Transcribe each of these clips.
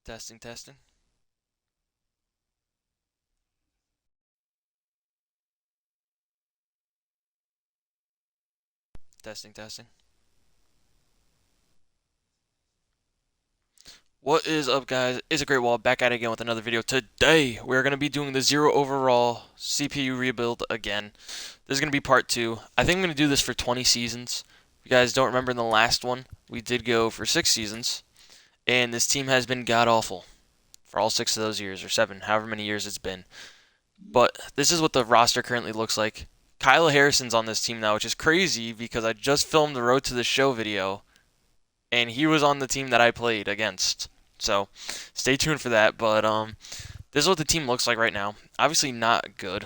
Testing, testing. Testing, testing. What is up, guys? It's a Great Wall back at it again with another video. Today, we're going to be doing the zero overall CPU rebuild again. This is going to be part 2. I think I'm going to do this for 20 seasons. If you guys don't remember in the last one, we did go for 6 seasons. And this team has been god-awful for all 6 of those years, or 7, however many years it's been. But this is what the roster currently looks like. Kyle Harrison's on this team now, which is crazy because I just filmed the Road to the Show video and he was on the team that I played against. So stay tuned for that. But this is what the team looks like right now. Obviously not good,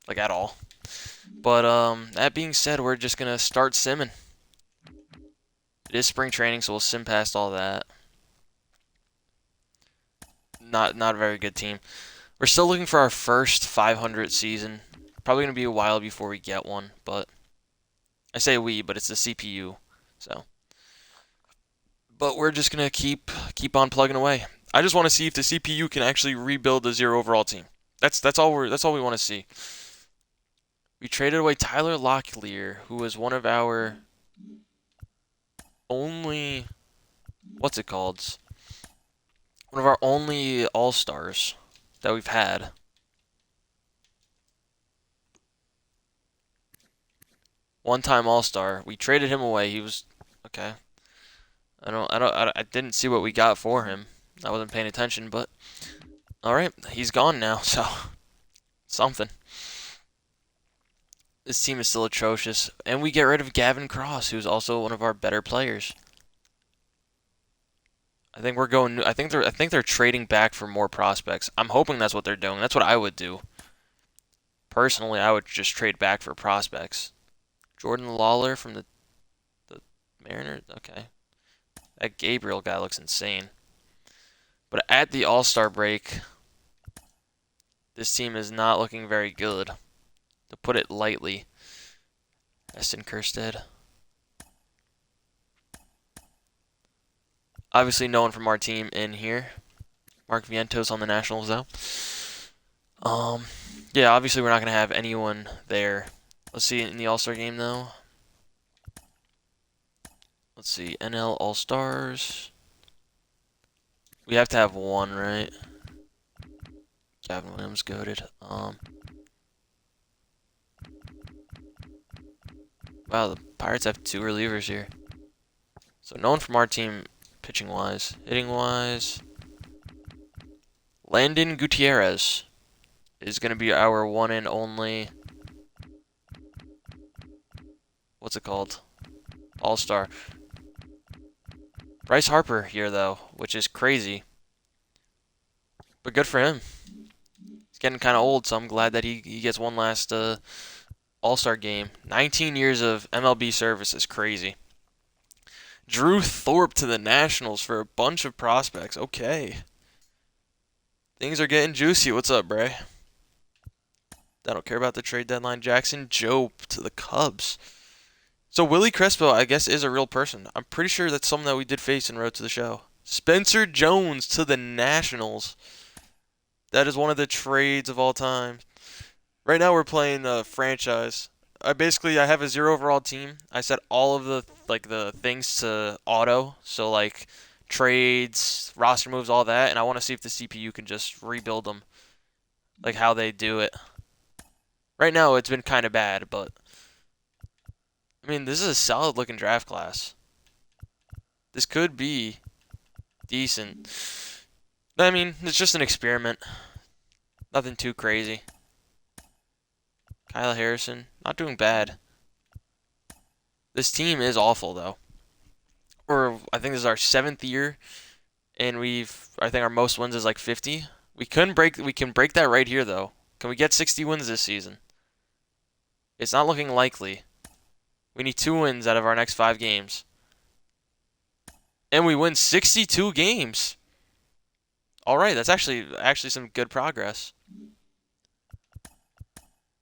like at all. But that being said, we're just gonna start simming. It is spring training, so we'll sim past all that. Not a very good team. We're still looking for our first 500 season. Probably gonna be a while before we get one, but I say we, but it's the CPU. So. But we're just gonna keep on plugging away. I just want to see if the CPU can actually rebuild the zero overall team. That's all we want to see. We traded away Tyler Locklear, who was one of our only what's it called? One of our only all-stars that we've had. One-time all-star. We traded him away. He was okay. I didn't see what we got for him. I wasn't paying attention, but all right, he's gone now, so something. This team is still atrocious, and we get rid of Gavin Cross, who's also one of our better players. I think we're going. I think they're trading back for more prospects. I'm hoping that's what they're doing. That's what I would do. Personally, I would just trade back for prospects. Jordan Lawler from the Mariners. Okay. That Gabriel guy looks insane. But at the All-Star break, this team is not looking very good, to put it lightly. Eston Kerstead. Obviously, no one from our team in here. Mark Vientos on the Nationals, though. Yeah, obviously we're not going to have anyone there. Let's see in the All-Star game, though. Let's see, NL All-Stars. We have to have one, right? Gavin Williams goated. Wow, the Pirates have 2 relievers here. So no one from our team pitching-wise. Hitting-wise, Landon Gutierrez is going to be our one and only, what's it called? All-Star. Bryce Harper here, though, which is crazy. But good for him. He's getting kind of old, so I'm glad that he gets one last All-Star game. 19 years of MLB service is crazy. Drew Thorpe to the Nationals for a bunch of prospects. Okay. Things are getting juicy. What's up, Bray? I don't care about the trade deadline. Jackson Jobe to the Cubs. So Willie Crespo, I guess, is a real person. I'm pretty sure that's someone that we did face in Road to the Show. Spencer Jones to the Nationals. That is one of the trades of all time. Right now we're playing franchise. I have a 0 overall team. I set all of the things to auto, so like trades, roster moves, all that, and I want to see if the CPU can just rebuild them, like how they do it. Right now it's been kind of bad, but I mean this is a solid looking draft class. This could be decent. I mean it's just an experiment. Nothing too crazy. Kyle Harrison, not doing bad. This team is awful though. I think this is our 7th year, and I think our most wins is like 50. We can break that right here though. Can we get 60 wins this season? It's not looking likely. We need 2 wins out of our next 5 games. And we win 62 games. All right, that's actually some good progress.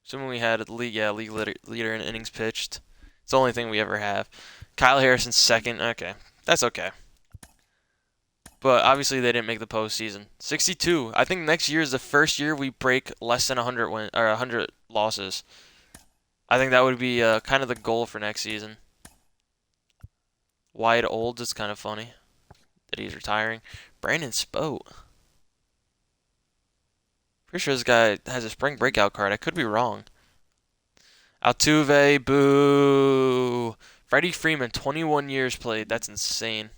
Assuming we had a league leader in innings pitched. It's the only thing we ever have. Kyle Harrison 2nd. Okay, that's okay. But obviously they didn't make the postseason. 62. I think next year is the first year we break less than 100 win or 100 losses. I think that would be kind of the goal for next season. Wyatt Olds is kind of funny that he's retiring. Brandon Spote. Pretty sure this guy has a spring breakout card. I could be wrong. Altuve, boo. Freddie Freeman, 21 years played. That's insane.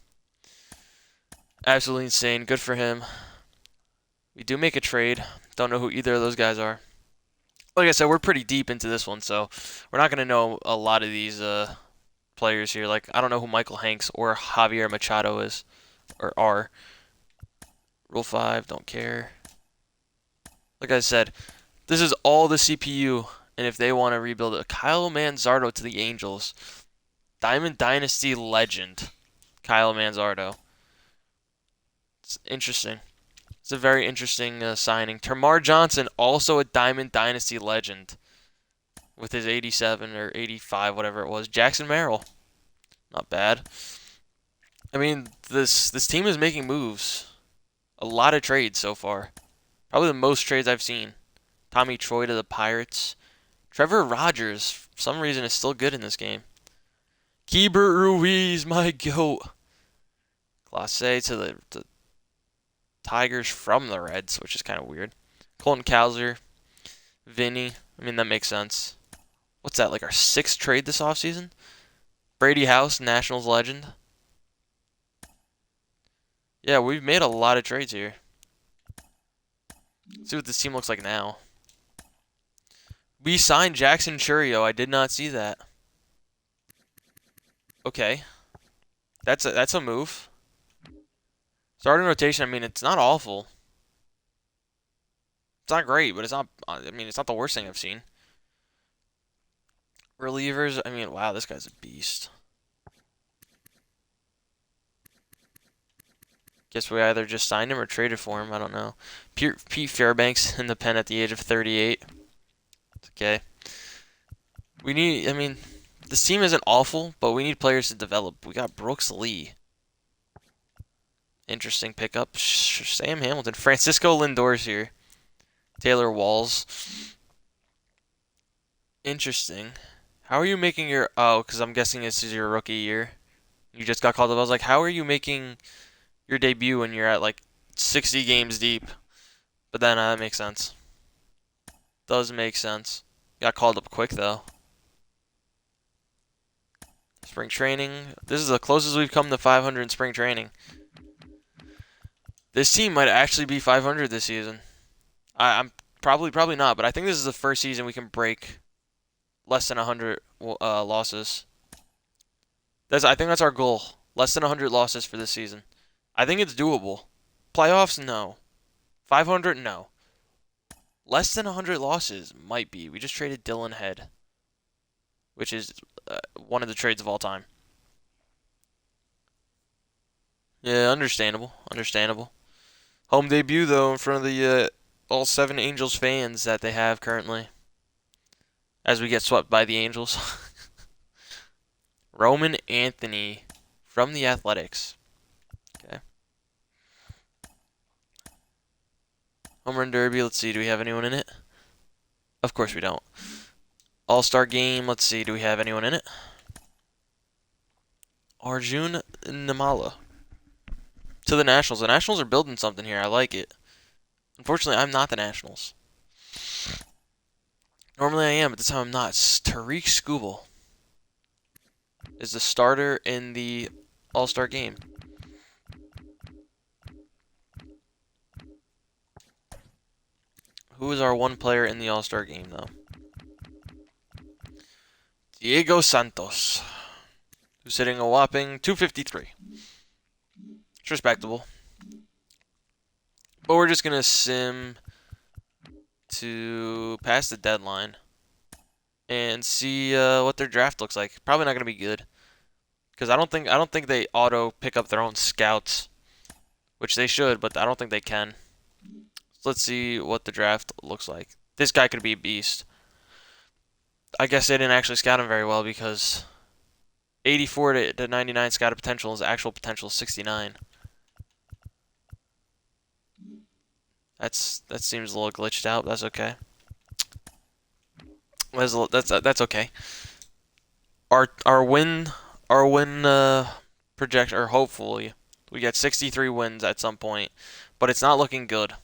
Absolutely insane. Good for him. We do make a trade. Don't know who either of those guys are. Like I said, we're pretty deep into this one, so we're not going to know a lot of these players here. Like, I don't know who Michael Hanks or Javier Machado is, or are. Rule 5, don't care. Like I said, this is all the CPU, and if they want to rebuild it. Kyle Manzardo to the Angels. Diamond Dynasty legend, Kyle Manzardo. It's interesting. It's a very interesting signing. Termar Johnson, also a Diamond Dynasty legend, with his 87 or 85, whatever it was. Jackson Merrill, not bad. I mean, this team is making moves. A lot of trades so far. Probably the most trades I've seen. Tommy Troy to the Pirates. Trevor Rogers, for some reason, is still good in this game. Keibert Ruiz, my goat. Clase to the Tigers from the Reds, which is kind of weird. Colton Cowser. Vinny. I mean, that makes sense. What's that, like our 6th trade this offseason? Brady House, Nationals legend. Yeah, we've made a lot of trades here. Let's see what this team looks like now. We signed Jackson Chourio. I did not see that. Okay. That's a move. Starting rotation, I mean, it's not awful. It's not great, but it's not, I mean, it's not the worst thing I've seen. Relievers, I mean, wow, this guy's a beast. Guess we either just signed him or traded for him. I don't know. Pete Fairbanks in the pen at the age of 38. It's okay. We need, I mean, this team isn't awful, but we need players to develop. We got Brooks Lee. Interesting pickup. Sam Hamilton. Francisco Lindor's here. Taylor Walls. Interesting. How are you making your... Oh, because I'm guessing this is your rookie year. You just got called up. I was like, how are you making your debut when you're at like 60 games deep? But then that makes sense. Does make sense. Got called up quick, though. Spring training. This is the closest we've come to 500 in spring training. This team might actually be 500 this season. I'm probably not, but I think this is the first season we can break less than 100 losses. I think that's our goal. Less than 100 losses for this season. I think it's doable. Playoffs, no. 500, no. Less than 100 losses might be. We just traded Dylan Head, which is one of the trades of all time. Yeah, understandable. Understandable. Home debut, though, in front of the all 7 Angels fans that they have currently. As we get swept by the Angels. Roman Anthony from the Athletics. Okay. Home Run Derby, let's see, do we have anyone in it? Of course we don't. All-Star Game, let's see, do we have anyone in it? Arjun Namala. To the Nationals. The Nationals are building something here. I like it. Unfortunately, I'm not the Nationals. Normally I am, but this time I'm not. Tariq Skubal is the starter in the All-Star Game. Who is our one player in the All-Star Game, though? Diego Santos, who's hitting a whopping 253. It's respectable. But we're just going to sim to pass the deadline and see what their draft looks like. Probably not going to be good, because I don't think they auto pick up their own scouts, which they should, but I don't think they can. So let's see what the draft looks like. This guy could be a beast. I guess they didn't actually scout him very well, because 84 to 99 scouted potential, his actual potential is 69. That seems a little glitched out. That's okay. That's okay. Our win project, or hopefully we get 63 wins at some point, but it's not looking good.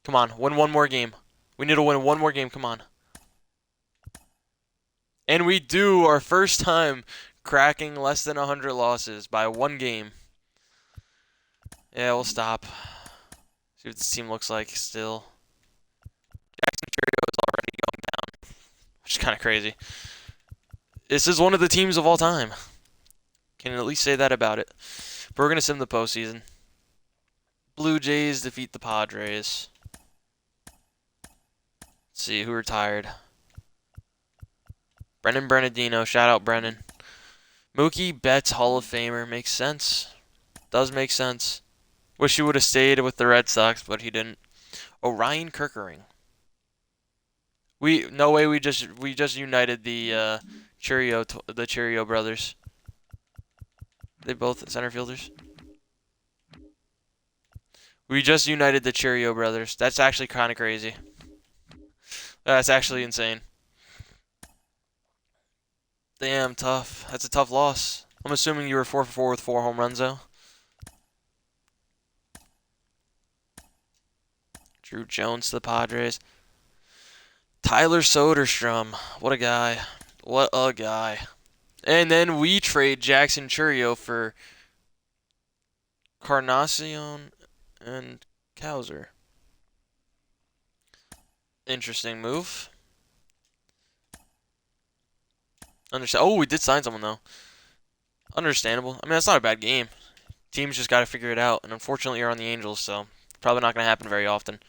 Come on, win one more game. We need to win one more game. Come on. And we do, our first time cracking less than 100 losses by one game. Yeah, we'll stop. See what this team looks like still. Jackson Curio is already going down, which is kind of crazy. This is one of the teams of all time. Can at least say that about it. But we're going to sim the postseason. Blue Jays defeat the Padres. Let's see who retired. Brennan Bernardino. Shout out Brennan. Mookie Betts, Hall of Famer. Makes sense. Does make sense. Wish he would have stayed with the Red Sox, but he didn't. Orion Kirkering. No way. We just united the Cheerio brothers. They both center fielders. We just united the Cheerio brothers. That's actually kind of crazy. That's actually insane. Damn, tough. That's a tough loss. I'm assuming you were 4 for 4 with 4 home runs, though. Drew Jones to the Padres. Tyler Soderstrom. What a guy. What a guy. And then we trade Jackson Chourio for Carnacion and Cowser. Interesting move. Oh, we did sign someone, though. Understandable. I mean, that's not a bad game. Teams just got to figure it out. And unfortunately, you're on the Angels, so probably not going to happen very often.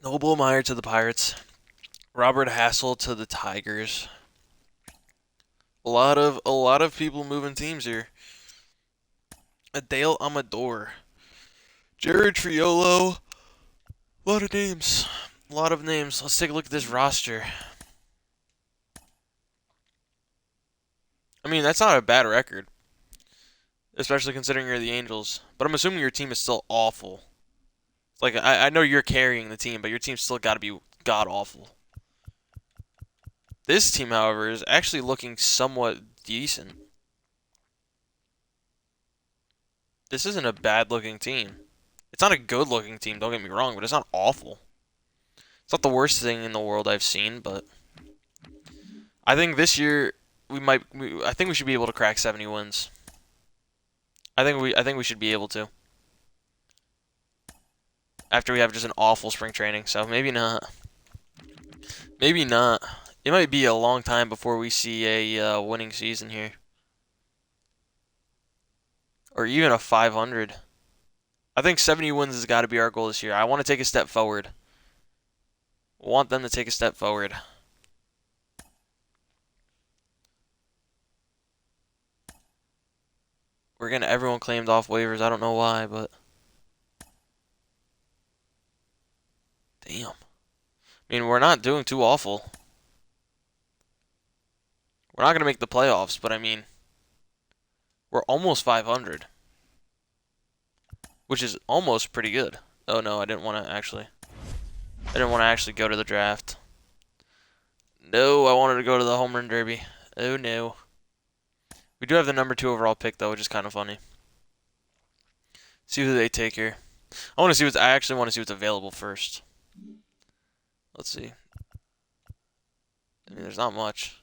Noble Meyer to the Pirates. Robert Hassel to the Tigers. A lot of people moving teams here. Adale Amador. Jared Triolo. A lot of names. A lot of names. Let's take a look at this roster. I mean, that's not a bad record. Especially considering you're the Angels. But I'm assuming your team is still awful. Like, I know you're carrying the team, but your team's still got to be god-awful. This team, however, is actually looking somewhat decent. This isn't a bad-looking team. It's not a good-looking team, don't get me wrong, but it's not awful. It's not the worst thing in the world I've seen, but I think this year I think we should be able to crack 70 wins. I think we should be able to. After we have just an awful spring training, so maybe not. Maybe not. It might be a long time before we see a winning season here. Or even a 500. I think 70 wins has got to be our goal this year. I want to take a step forward. I want them to take a step forward. We're getting everyone claimed off waivers. I don't know why, but damn. I mean, we're not doing too awful. We're not going to make the playoffs, but I mean, we're almost 500. Which is almost pretty good. Oh no, I didn't want to actually go to the draft. No, I wanted to go to the home run derby. Oh no. We do have the number 2 overall pick though, which is kind of funny. See who they take here. I actually want to see what's available first. Let's see. I mean, there's not much.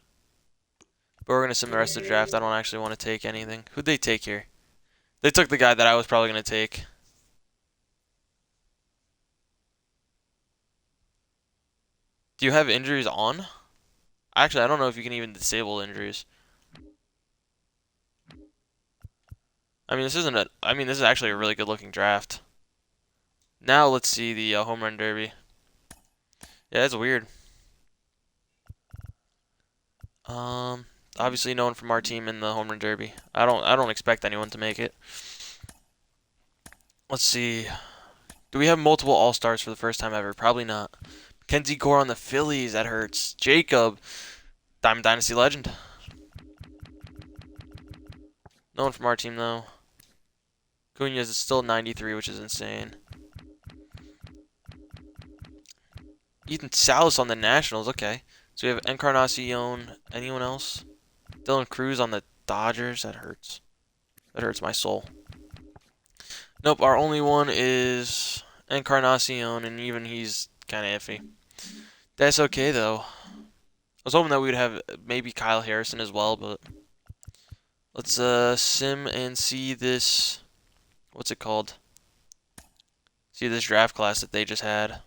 But we're going to sim the rest of the draft. I don't actually want to take anything. Who'd they take here? They took the guy that I was probably going to take. Do you have injuries on? Actually, I don't know if you can even disable injuries. I mean, this is actually a really good looking draft. Now let's see the home run derby. Yeah, that's weird. Obviously no one from our team in the home run derby. I don't expect anyone to make it. Let's see. Do we have multiple all-stars for the first time ever? Probably not. Kenzie Gore on the Phillies. That hurts. Jacob, Diamond Dynasty legend. No one from our team, though. Cunha is still 93, which is insane. Ethan Salas on the Nationals. Okay. So we have Encarnacion. Anyone else? Dylan Cruz on the Dodgers. That hurts. That hurts my soul. Nope, our only one is Encarnacion, and even he's kind of iffy. That's okay, though. I was hoping that we would have maybe Kyle Harrison as well, but let's sim and see this. What's it called? See this draft class that they just had.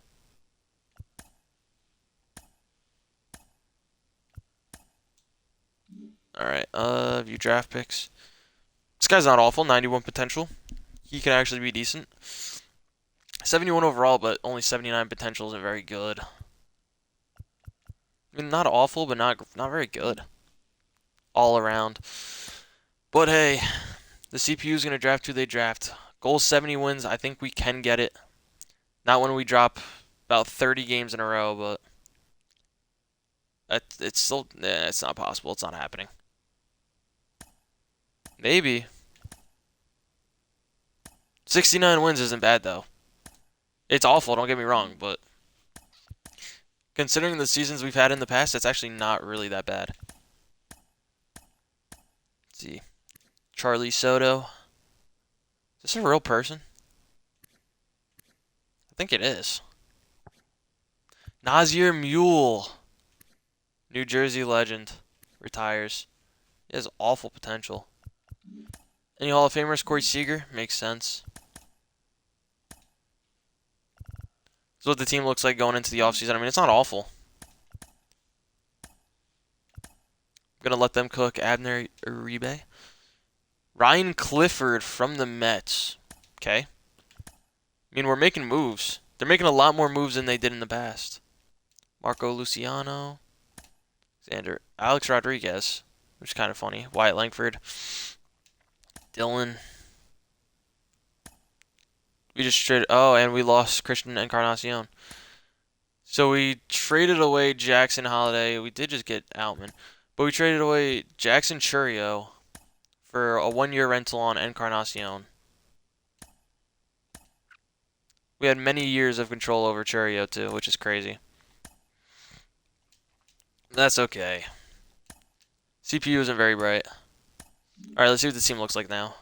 Alright, view draft picks. This guy's not awful, 91 potential. He can actually be decent. 71 overall, but only 79 potential isn't very good. I mean, not awful, but not very good. All around. But hey, the CPU is going to draft who they draft. Goal 70 wins. I think we can get it. Not when we drop about 30 games in a row, but it's still, it's not possible. It's not happening. Maybe. 69 wins isn't bad, though. It's awful, don't get me wrong, but considering the seasons we've had in the past, it's actually not really that bad. Let's see. Charlie Soto. Is this a real person? I think it is. Nazir Mule. New Jersey legend. Retires. He has awful potential. Any Hall of Famers? Corey Seager. Makes sense. This is what the team looks like going into the offseason. I mean, it's not awful. I'm going to let them cook. Abner Uribe. Ryan Clifford from the Mets. Okay. I mean, we're making moves. They're making a lot more moves than they did in the past. Marco Luciano. Alex Rodriguez, which is kind of funny. Wyatt Langford. Dylan. We just traded. Oh, and we lost Christian Encarnacion. So we traded away Jackson Holiday. We did just get Outman. But we traded away Jackson Churio for a 1-year rental on Encarnacion. We had many years of control over Churio, too, which is crazy. That's okay. CPU isn't very bright. Alright, let's see what the team looks like now.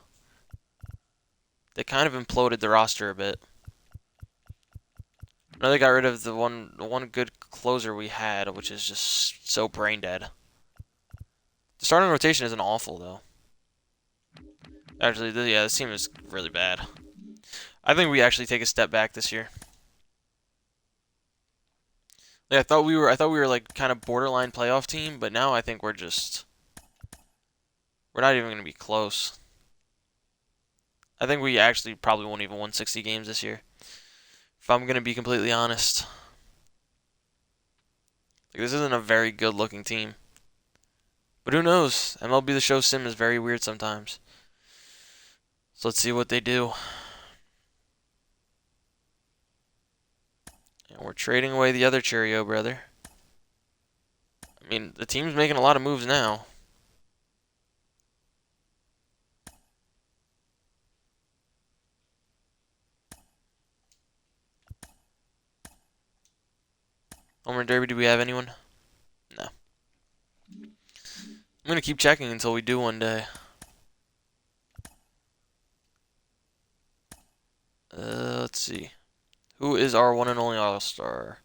They kind of imploded the roster a bit. I know they got rid of the one good closer we had, which is just so brain dead. The starting rotation isn't awful, though. Actually, yeah, this team is really bad. I think we actually take a step back this year. Yeah, I thought we were like kind of borderline playoff team, but now I think we're not even going to be close. I think we actually probably won't even win 60 games this year, if I'm going to be completely honest. Like, this isn't a very good-looking team. But who knows? MLB The Show sim is very weird sometimes. So let's see what they do. And we're trading away the other Cheerio brother. I mean, the team's making a lot of moves now. Homer Derby, do we have anyone? No. I'm going to keep checking until we do one day. Let's see. Who is our one and only All-Star?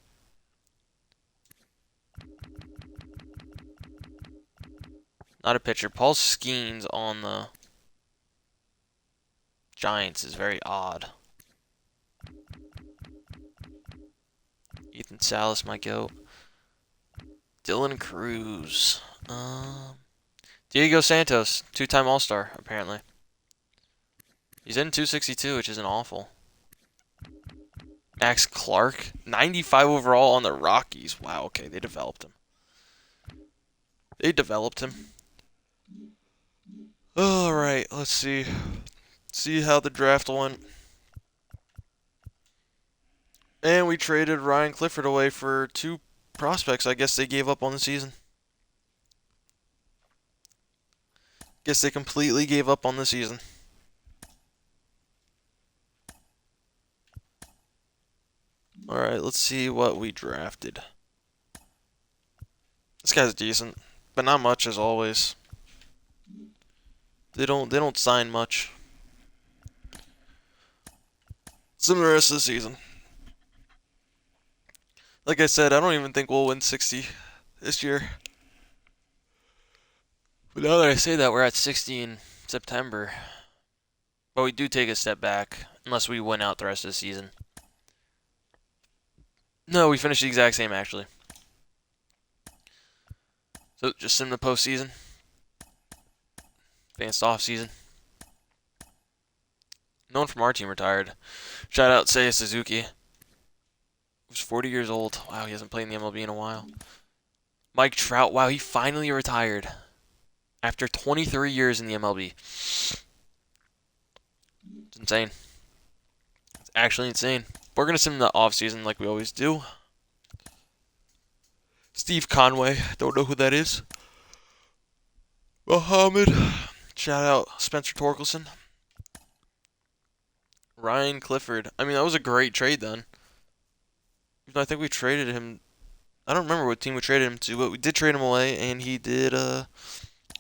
Not a pitcher. Paul Skeens on the Giants is very odd. Ethan Salas might go. Dylan Cruz. Diego Santos, 2-time All-Star, apparently. He's in 262, which isn't awful. Max Clark, 95 overall on the Rockies. Wow, okay, they developed him. Alright, let's see. See how the draft went. And we traded Ryan Clifford away for 2 prospects I guess they gave up on the season. Guess they completely gave up on the season. Alright, let's see what we drafted. This guy's decent, but not much as always. They don't sign much. Some of the rest of the season. Like I said, I don't even think we'll win 60 this year. But now that I say that, we're at 60 in September. But we do take a step back, unless we win out the rest of the season. No, we finished the exact same, actually. So, just in the postseason. Advanced off season. No one from our team retired. Shout out Seiya Suzuki. Who's 40 years old. Wow, he hasn't played in the MLB in a while. Mike Trout. Wow, he finally retired. After 23 years in the MLB. It's insane. It's actually insane. We're going to sim the offseason like we always do. Steve Conway. Don't know who that is. Muhammad. Shout out Spencer Torkelson. Ryan Clifford. I mean, that was a great trade then. I think we traded him. I don't remember what team we traded him to, but we did trade him away, and he did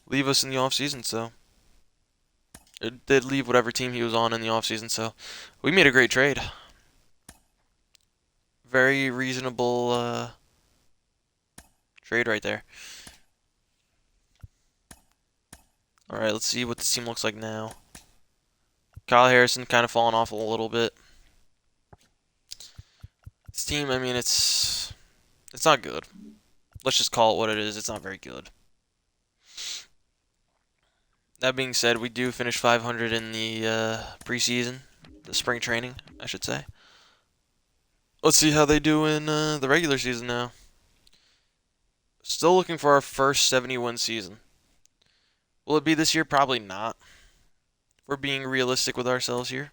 leave us in the offseason, so. It did leave whatever team he was on in the offseason, so. We made a great trade. Very reasonable trade right there. Alright, let's see what this team looks like now. Kyle Harrison kind of falling off a little bit. This team, I mean, it's not good. Let's just call it what it is. It's not very good. That being said, we do finish 500 in the preseason, the spring training, I should say. Let's see how they do in the regular season now. Still looking for our first 70-win season. Will it be this year? Probably not. We're being realistic with ourselves here.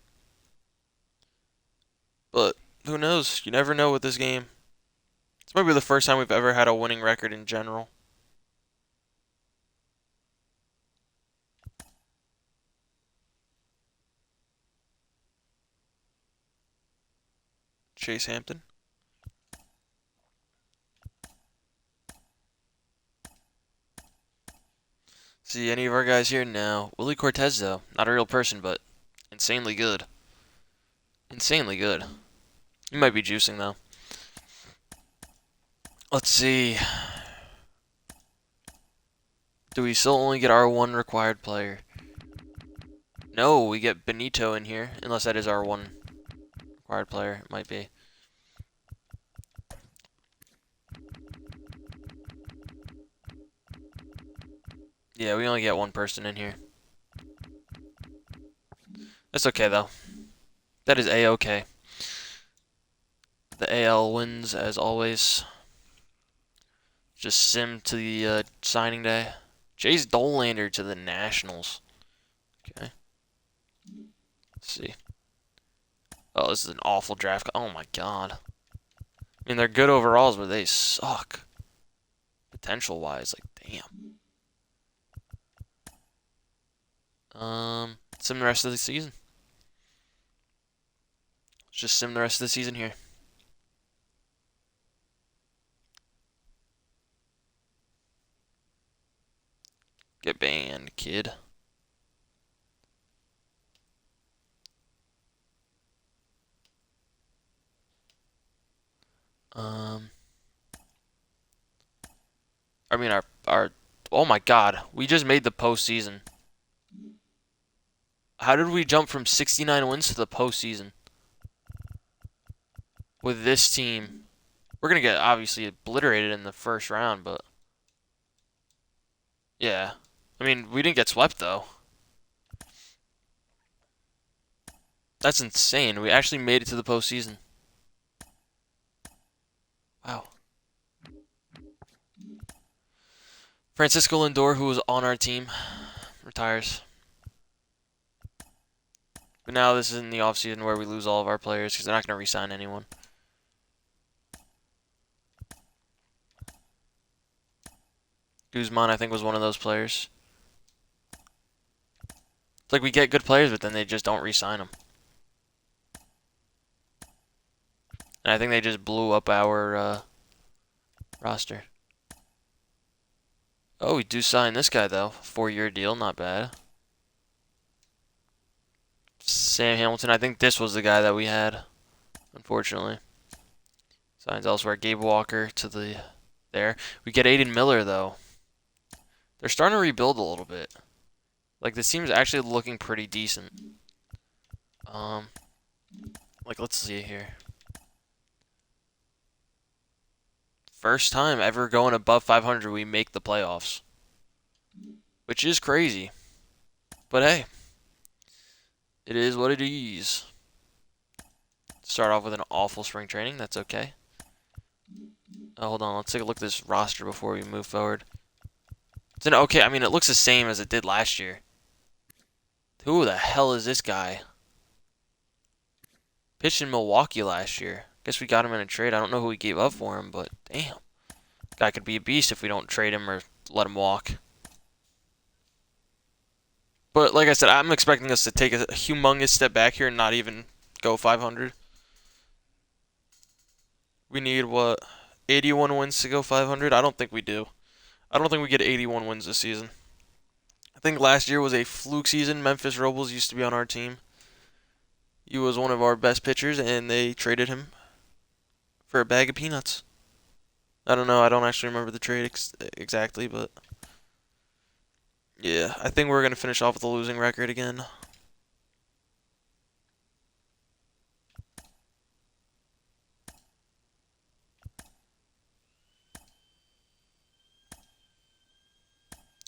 But who knows? You never know with this game. This might be the first time we've ever had a winning record in general. Chase Hampton. See any of our guys here? No. Willie Cortez, though. Not a real person, but insanely good. Insanely good. You might be juicing, though. Let's see. Do we still only get our one required player? No, we get Benito in here, unless that is our one required player. It might be. Yeah, we only get one person in here. That's okay, though. That is A-okay. The AL wins, as always. Just sim to the signing day. Jace Dolander to the Nationals. Okay. Let's see. Oh, this is an awful draft. Oh, my God. I mean, they're good overalls, but they suck. Potential-wise, like, damn. Sim the rest of the season. Let's just sim the rest of the season here. Get banned, kid. I mean, our oh my God, we just made the postseason. How did we jump from 69 wins to the postseason with this team? We're gonna get obviously obliterated in the first round, but yeah. I mean, we didn't get swept though. That's insane. We actually made it to the postseason. Wow. Francisco Lindor, who was on our team, retires. But now this is in the offseason where we lose all of our players because they're not going to re-sign anyone. Guzman, I think, was one of those players. It's like we get good players, but then they just don't re-sign them. And I think they just blew up our roster. Oh, we do sign this guy, though. 4-year deal, not bad. Sam Hamilton, I think this was the guy that we had, unfortunately. Signs elsewhere. Gabe Walker to the there. We get Aiden Miller, though. They're starting to rebuild a little bit. Like, this team's actually looking pretty decent. Like, let's see here. First time ever going above 500, we make the playoffs. Which is crazy. But hey, it is what it is. Start off with an awful spring training. That's okay. Oh, hold on. Let's take a look at this roster before we move forward. It's okay. I mean, it looks the same as it did last year. Who the hell is this guy? Pitched in Milwaukee last year. Guess we got him in a trade. I don't know who we gave up for him, but damn. Guy could be a beast if we don't trade him or let him walk. But like I said, I'm expecting us to take a humongous step back here and not even go 500. We need, what, 81 wins to go 500? I don't think we do. I don't think we get 81 wins this season. I think last year was a fluke season. Memphis Robles used to be on our team. He was one of our best pitchers, and they traded him for a bag of peanuts. I don't know. I don't actually remember the trade exactly, but yeah, I think we're going to finish off with a losing record again.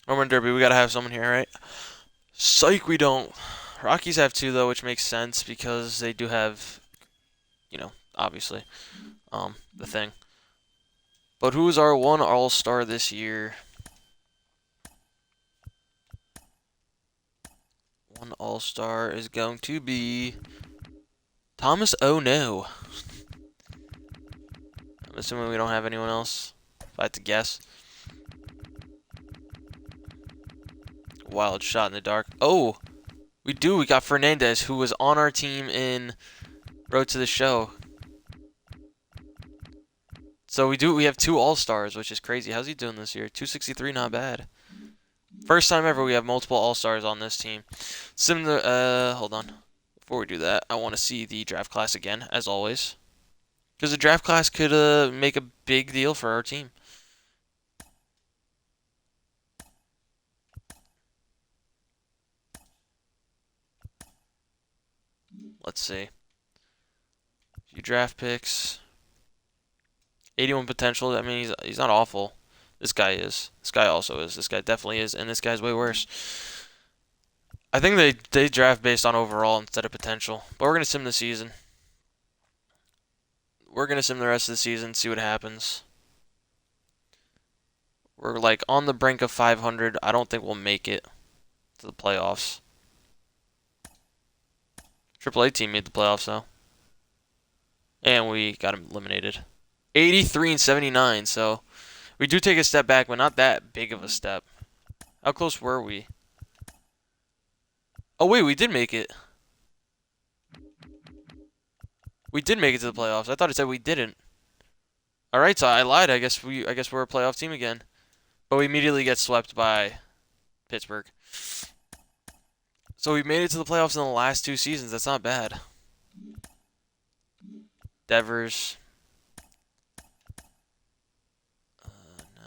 Home run derby, we got to have someone here, right? Psych, we don't. Rockies have two, though, which makes sense because they do have, you know, obviously, the thing. But who's our one all-star this year? One all-star is going to be Thomas. Oh, no. I'm assuming we don't have anyone else, if I had to guess. Wild shot in the dark. Oh, we do. We got Fernandez, who was on our team in Road to the Show. So we have two All-Stars, which is crazy. How's he doing this year? 263, not bad. First time ever we have multiple All-Stars on this team. Hold on. Before we do that, I want to see the draft class again, as always. Because the draft class could make a big deal for our team. Let's see. Few draft picks. 81 potential. I mean, he's not awful. This guy is. This guy also is. This guy definitely is. And this guy's way worse. I think they draft based on overall instead of potential. But we're going to sim the season. We're going to sim the rest of the season, see what happens. We're like on the brink of 500. I don't think we'll make it to the playoffs. AAA team made the playoffs, though. And we got eliminated. 83 and 79, so we do take a step back, but not that big of a step. How close were we? Oh, wait, we did make it. We did make it to the playoffs. I thought it said we didn't. All right, so I lied. I guess we're a playoff team again. But we immediately get swept by Pittsburgh. So we made it to the playoffs in the last two seasons. That's not bad. Devers.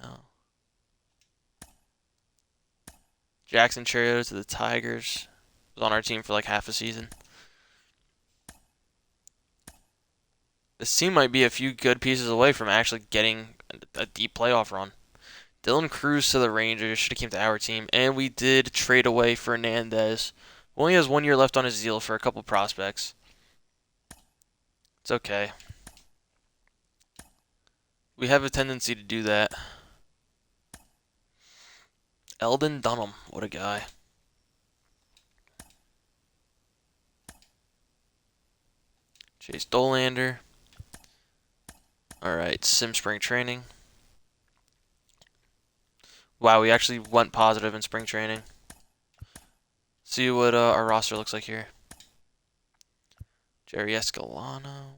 No. Jackson Chariot to the Tigers. Was on our team for like half a season. This team might be a few good pieces away from actually getting a deep playoff run. Dylan Cruz to the Rangers. Should have came to our team. And we did trade away Fernandez. Only has 1 year left on his deal for a couple prospects. It's okay. We have a tendency to do that. Eldon Dunham. What a guy. Chase Dolander. Alright, sim spring training. Wow, we actually went positive in spring training. See what our roster looks like here. Jerry Escalano.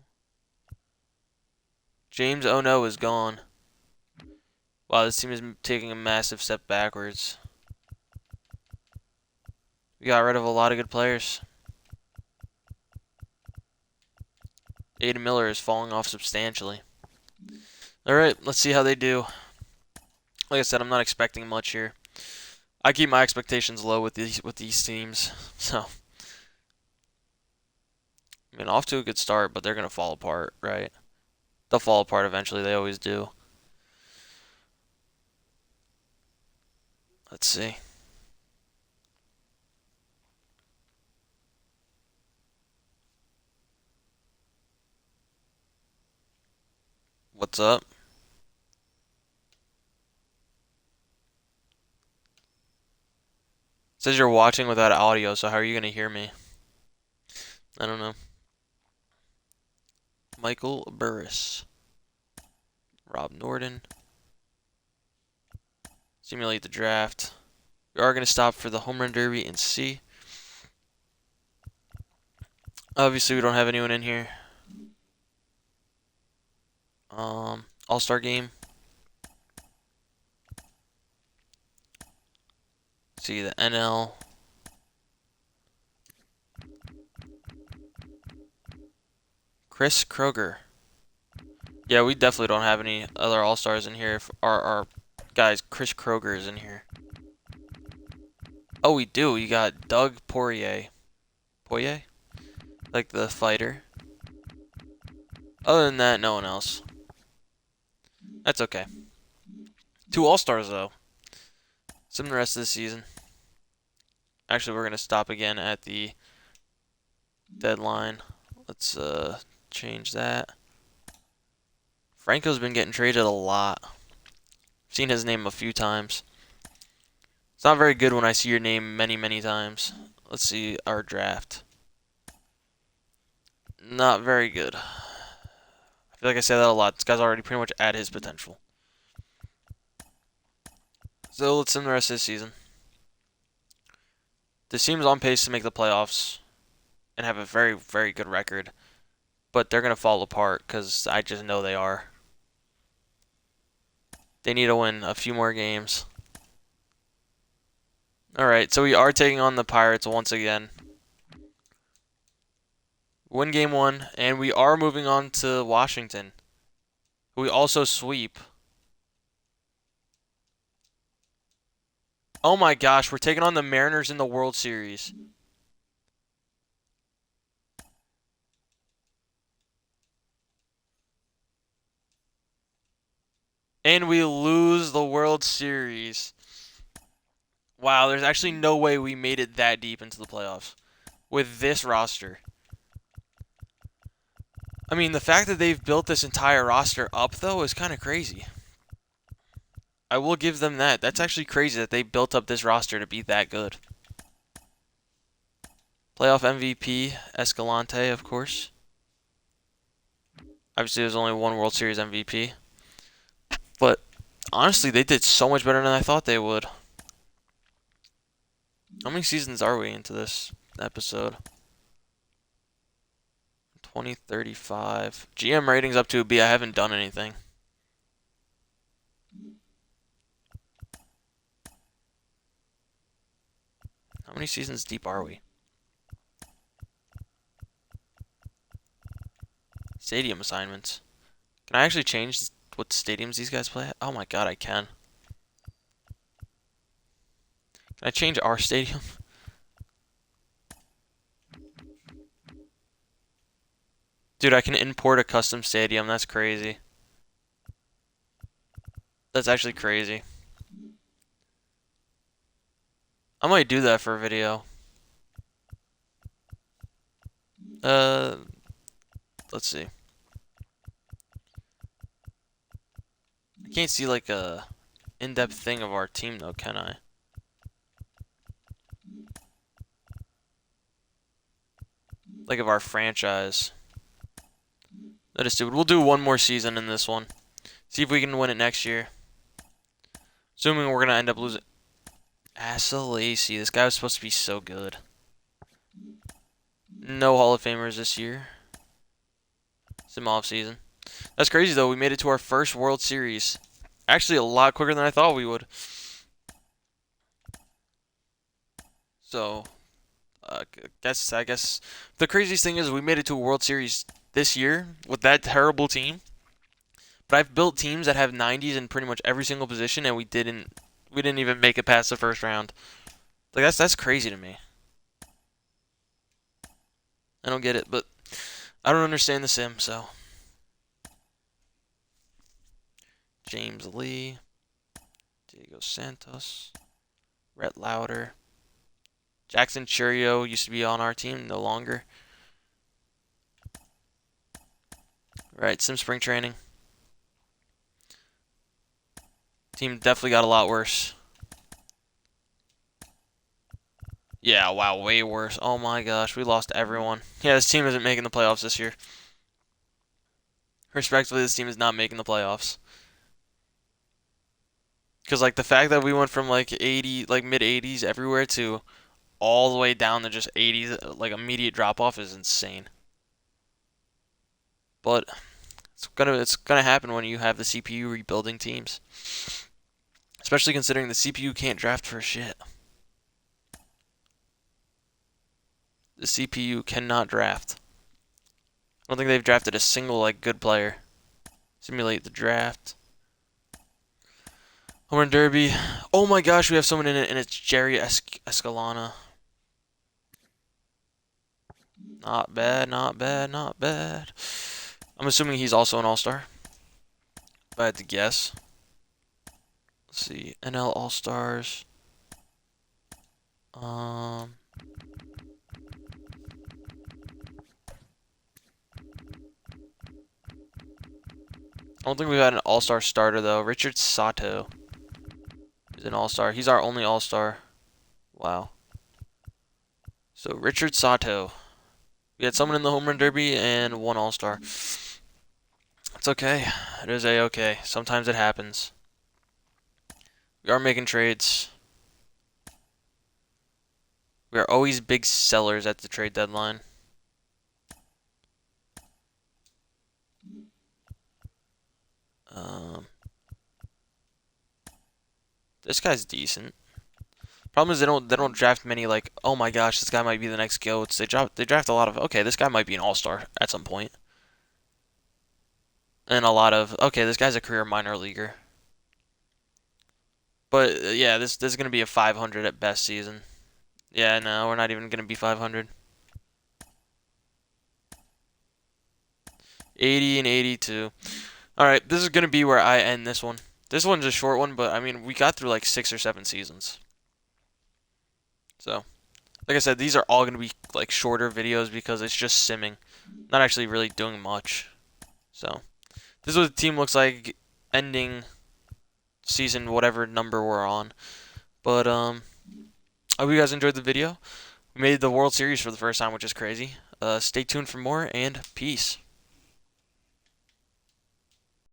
James Ono is gone. Wow, this team is taking a massive step backwards. We got rid of a lot of good players. Aiden Miller is falling off substantially. Alright, let's see how they do. Like I said, I'm not expecting much here. I keep my expectations low with these teams. So, I mean, off to a good start, but they're going to fall apart, right? They'll fall apart eventually. They always do. Let's see. What's up? It says you're watching without audio, so how are you going to hear me? I don't know. Michael Burris. Rob Norden. Simulate the draft. We are going to stop for the home run derby and see. Obviously, we don't have anyone in here. All-Star game. See the NL. Chris Kroger. Yeah, we definitely don't have any other All-Stars in here. If our guys, Chris Kroger is in here. Oh, we do. We got Doug Poirier. Poirier? Like the fighter. Other than that, no one else. That's okay. 2 All-Stars, though. Some the rest of the season. Actually, we're going to stop again at the deadline. Let's change that. Franco's been getting traded a lot. I've seen his name a few times. It's not very good when I see your name many, many times. Let's see our draft. Not very good. I feel like I say that a lot. This guy's already pretty much at his potential. So let's end the rest of the season. This team's on pace to make the playoffs and have a very, very good record. But they're going to fall apart because I just know they are. They need to win a few more games. Alright, so we are taking on the Pirates once again. Win game 1, and we are moving on to Washington, who we also sweep. Oh my gosh, we're taking on the Mariners in the World Series. And we lose the World Series. Wow, there's actually no way we made it that deep into the playoffs with this roster. I mean, the fact that they've built this entire roster up, though, is kind of crazy. I will give them that. That's actually crazy that they built up this roster to be that good. Playoff MVP, Escalante, of course. Obviously, there's only one World Series MVP. But, honestly, they did so much better than I thought they would. How many seasons are we into this episode? 2035. GM ratings up to a B. I haven't done anything. How many seasons deep are we? Stadium assignments. Can I actually change what stadiums these guys play at? Oh my god, I can. Can I change our stadium? Dude, I can import a custom stadium. That's crazy. That's actually crazy. I might do that for a video. Let's see. I can't see like a in-depth thing of our team though, can I? Like of our franchise. That is stupid. We'll do one more season in this one. See if we can win it next year. Assuming we're gonna end up losing. Asa Lacy. This guy was supposed to be so good. No Hall of Famers this year. Sim off season. That's crazy though. We made it to our first World Series. Actually, a lot quicker than I thought we would. So, I guess the craziest thing is we made it to a World Series this year with that terrible team. But I've built teams that have 90s in pretty much every single position, and we didn't even make it past the first round. Like that's crazy to me. I don't get it, but I don't understand the sim. So James Lee, Diego Santos, Rhett Lauder, Jackson Churio used to be on our team, no longer. Right, sim spring training. Team definitely got a lot worse. Yeah, wow, way worse. Oh my gosh, we lost everyone. Yeah, this team isn't making the playoffs this year. Respectively, this team is not making the playoffs. Because, like, the fact that we went from, like, 80, like, mid 80s everywhere to all the way down to just 80s, like, immediate drop off is insane. But it's gonna happen when you have the CPU rebuilding teams. Especially considering the CPU can't draft for shit. The CPU cannot draft. I don't think they've drafted a single, like, good player. Simulate the draft. Home Run Derby. Oh my gosh, we have someone in it, and it's Jerry Escalona. Not bad, not bad, not bad. I'm assuming he's also an All-Star. If I had to guess. Let's see. NL All-Stars. I don't think we've had an All-Star starter, though. Richard Sato is an All-Star. He's our only All-Star. Wow. So, Richard Sato. We had someone in the Home Run Derby and one All-Star. It's okay. It is A-okay. Sometimes it happens. We are making trades. We are always big sellers at the trade deadline. This guy's decent. Problem is they don't draft many like, oh my gosh, this guy might be the next GOAT. They draft a lot of, okay, this guy might be an all-star at some point. And a lot of, okay, this guy's a career minor leaguer. But yeah, this is gonna be a 500 at best season. Yeah, no, we're not even gonna be 500. 80 and 82. All right, this is gonna be where I end this one. This one's a short one, but I mean, we got through like 6 or 7 seasons. So, like I said, these are all going to be like shorter videos because it's just simming, not actually really doing much. So, this is what the team looks like ending season whatever number we're on. But I hope you guys enjoyed the video. We made the World Series for the first time, which is crazy. Stay tuned for more, and peace.